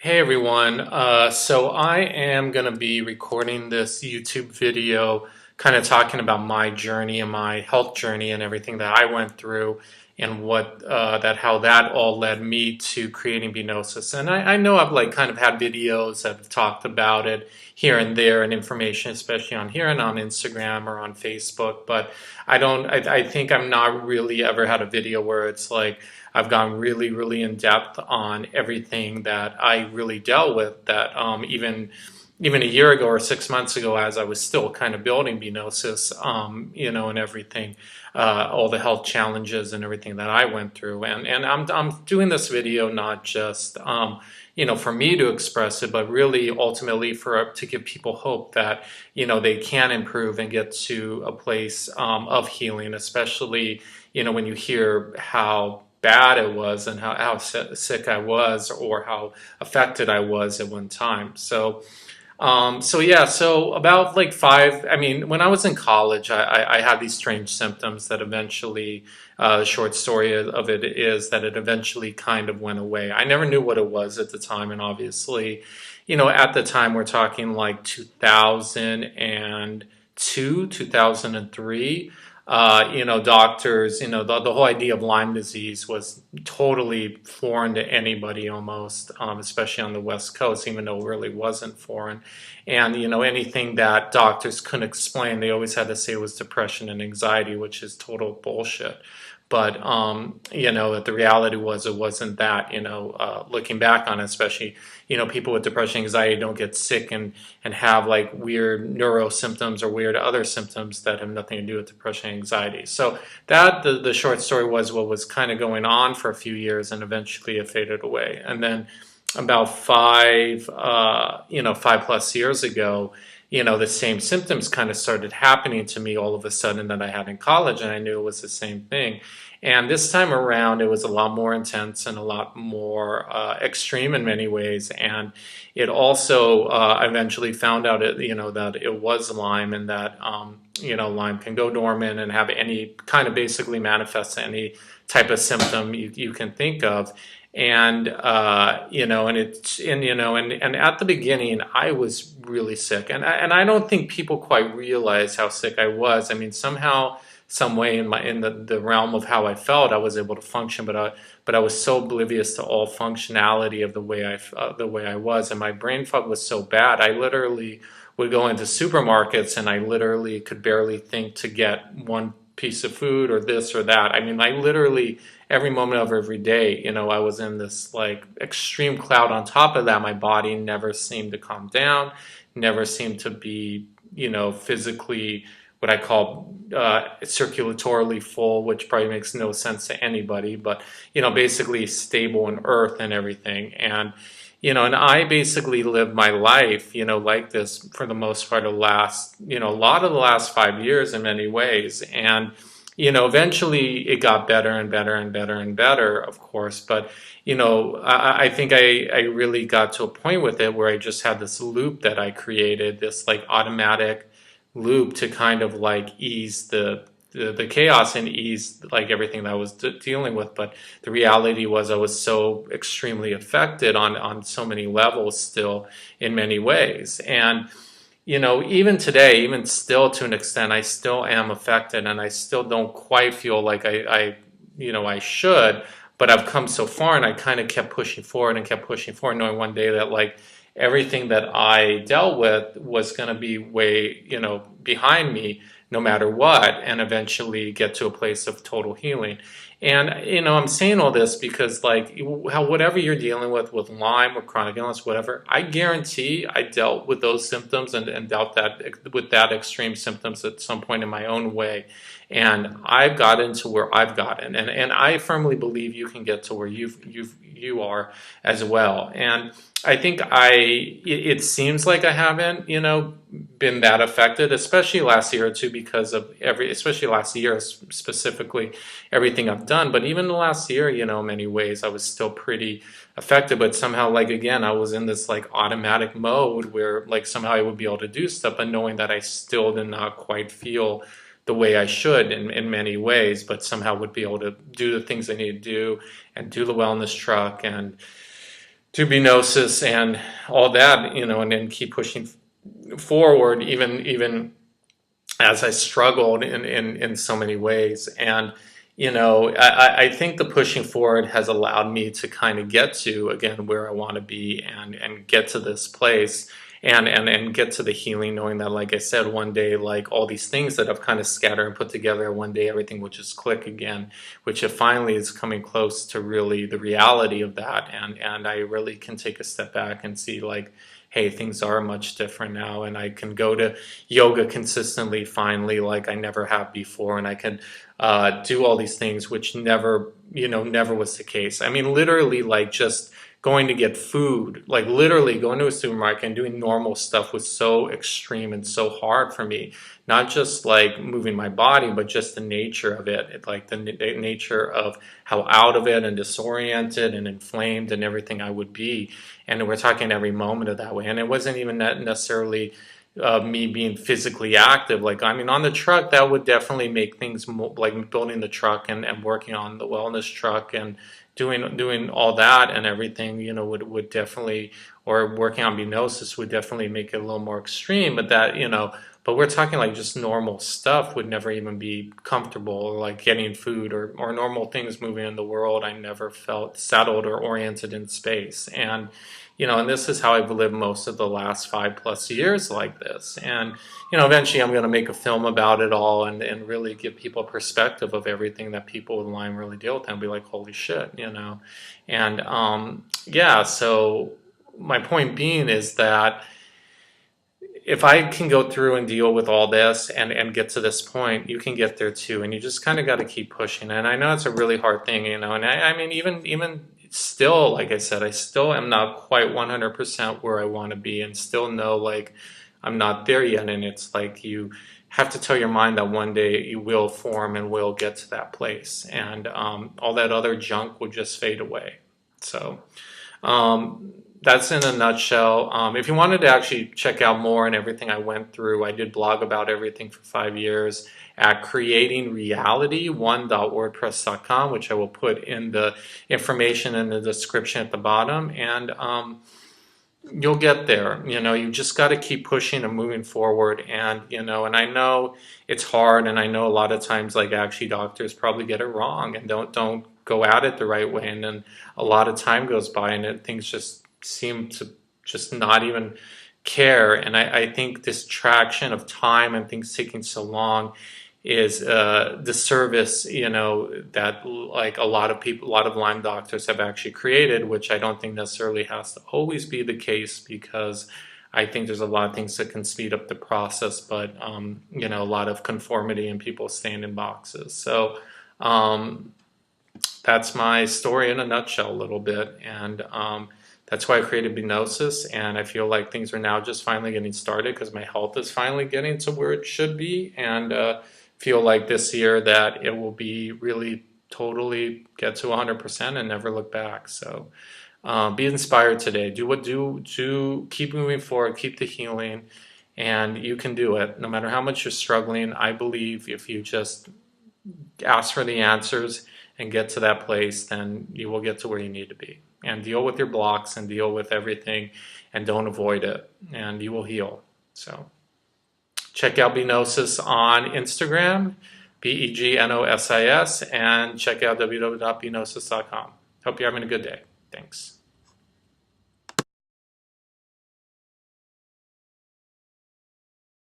Hey everyone, so I am going to be recording this YouTube video kind of talking about my journey and my health journey and everything that I went through and how that all led me to creating Benosis. And I know I've like kind of had videos that have talked about it here and there and information, especially on here and on Instagram or on Facebook, but I think I'm not really ever had a video where it's like I've gone really, really in depth on everything that I really dealt with. That even a year ago or 6 months ago, as I was still kind of building Benosis, and everything, all the health challenges and everything that I went through, and I'm doing this video not just for me to express it, but really ultimately to give people hope that they can improve and get to a place of healing, especially when you hear how bad it was and how sick I was or how affected I was at one time. So about like when I was in college, I had these strange symptoms that eventually, the short story of it is that it eventually kind of went away. I never knew what it was at the time, and obviously, at the time we're talking like 2002, 2003. Doctors, the whole idea of Lyme disease was totally foreign to anybody almost, especially on the West Coast, even though it really wasn't foreign. And, anything that doctors couldn't explain, they always had to say it was depression and anxiety, which is total bullshit. But, that the reality was it wasn't that, looking back on it, especially, people with depression, anxiety don't get sick and have like weird neuro symptoms or weird other symptoms that have nothing to do with depression and anxiety. So the short story was what was kind of going on for a few years, and eventually it faded away. And then about 5+ years ago, the same symptoms kind of started happening to me all of a sudden that I had in college, and I knew it was the same thing. And this time around, it was a lot more intense and a lot more extreme in many ways. And it also eventually found out, that it was Lyme, and that, Lyme can go dormant and have any kind of basically manifest any type of symptom you can think of. And and at the beginning I was really sick, and I don't think people quite realize how sick I was. I mean, somehow, some way in the realm of how I felt, I was able to function, but I was so oblivious to all functionality of the way I was, and my brain fog was so bad. I literally would go into supermarkets and I literally could barely think to get one piece of food or this or that. I mean, I literally every moment of every day, I was in this like extreme cloud. On top of that, my body never seemed to calm down, never seemed to be, physically what I call circulatorily full, which probably makes no sense to anybody, but basically stable in earth and everything. And I basically lived my life, like this for the most part of a lot of the last 5 years in many ways. And, eventually it got better and better and better and better, of course. But, I think I really got to a point with it where I just had this loop that I created, this like automatic loop to kind of like ease the chaos and ease like everything that I was dealing with. But the reality was I was so extremely affected on so many levels still in many ways. And even today, even still to an extent, I still am affected, and I still don't quite feel like I should, but I've come so far, and I kind of kept pushing forward and kept pushing forward, knowing one day that like everything that I dealt with was going to be way, behind me no matter what, and eventually get to a place of total healing. And, I'm saying all this because like whatever you're dealing with Lyme or chronic illness, whatever, I guarantee I dealt with those symptoms and dealt with that extreme symptoms at some point in my own way. And I've gotten to where I've gotten, and I firmly believe you can get to where you are as well. And I think it seems like I haven't, been that affected, especially last year or two, because of especially last year specifically, everything I've done. But even the last year, in many ways, I was still pretty affected. But somehow, like, again, I was in this like automatic mode where like somehow I would be able to do stuff, but knowing that I still did not quite feel the way I should in many ways, but somehow would be able to do the things I need to do and do the wellness truck and do Gnosis and all that, and then keep pushing forward, even as I struggled in so many ways. And, I think the pushing forward has allowed me to kind of get to, again, where I want to be and get to this place and get to the healing, knowing that, like I said, one day, like all these things that I've kind of scattered and put together, one day everything will just click again, which it finally is coming close to really the reality of that. And I really can take a step back and see, like, hey, things are much different now, and I can go to yoga consistently finally, like I never have before, and I can do all these things, which never was the case. I mean, literally, like just going to get food, like literally going to a supermarket and doing normal stuff was so extreme and so hard for me. Not just like moving my body, but just the nature of it, like the nature of how out of it and disoriented and inflamed and everything I would be. And we're talking every moment of that way. And it wasn't even necessarily me being physically active. Like, I mean, on the truck, that would definitely make things like building the truck and working on the wellness truck and doing all that and everything, would definitely, or working on Gnosis would definitely make it a little more extreme. But that, but we're talking like just normal stuff would never even be comfortable, or like getting food or normal things moving in the world. I never felt settled or oriented in space. And this is how I've lived most of the last 5+ years like this. And, eventually I'm going to make a film about it all and really give people a perspective of everything that people with Lyme really deal with and be like, holy shit, And, yeah, so my point being is that if I can go through and deal with all this and get to this point, you can get there too. And you just kind of got to keep pushing. And I know it's a really hard thing, and I mean, even still, like I said, I still am not quite 100% where I want to be, and still know like I'm not there yet. And it's like you have to tell your mind that one day you will form and will get to that place, and all that other junk will just fade away. So that's in a nutshell. If you wanted to actually check out more and everything I went through, I did blog about everything for 5 years at creatingreality1.wordpress.com, which I will put in the information in the description at the bottom. And you'll get there. You just got to keep pushing and moving forward. And, and I know it's hard. And I know a lot of times, like, actually doctors probably get it wrong and don't go at it the right way. And then a lot of time goes by and things just seem to just not even care. And I think this traction of time and things taking so long is the service, that like a lot of Lyme doctors have actually created, which I don't think necessarily has to always be the case, because I think there's a lot of things that can speed up the process, but a lot of conformity and people staying in boxes. So that's my story in a nutshell a little bit. And that's why I created Gnosis, and I feel like things are now just finally getting started because my health is finally getting to where it should be, and feel like this year that it will be really totally get to 100% and never look back. So be inspired today. Do keep moving forward, keep the healing, and you can do it. No matter how much you're struggling, I believe if you just ask for the answers and get to that place, then you will get to where you need to be. And deal with your blocks and deal with everything and don't avoid it, and you will heal. So check out Gnosis on Instagram, BEGNOSIS, and check out www.begnosis.com. Hope you're having a good day. Thanks.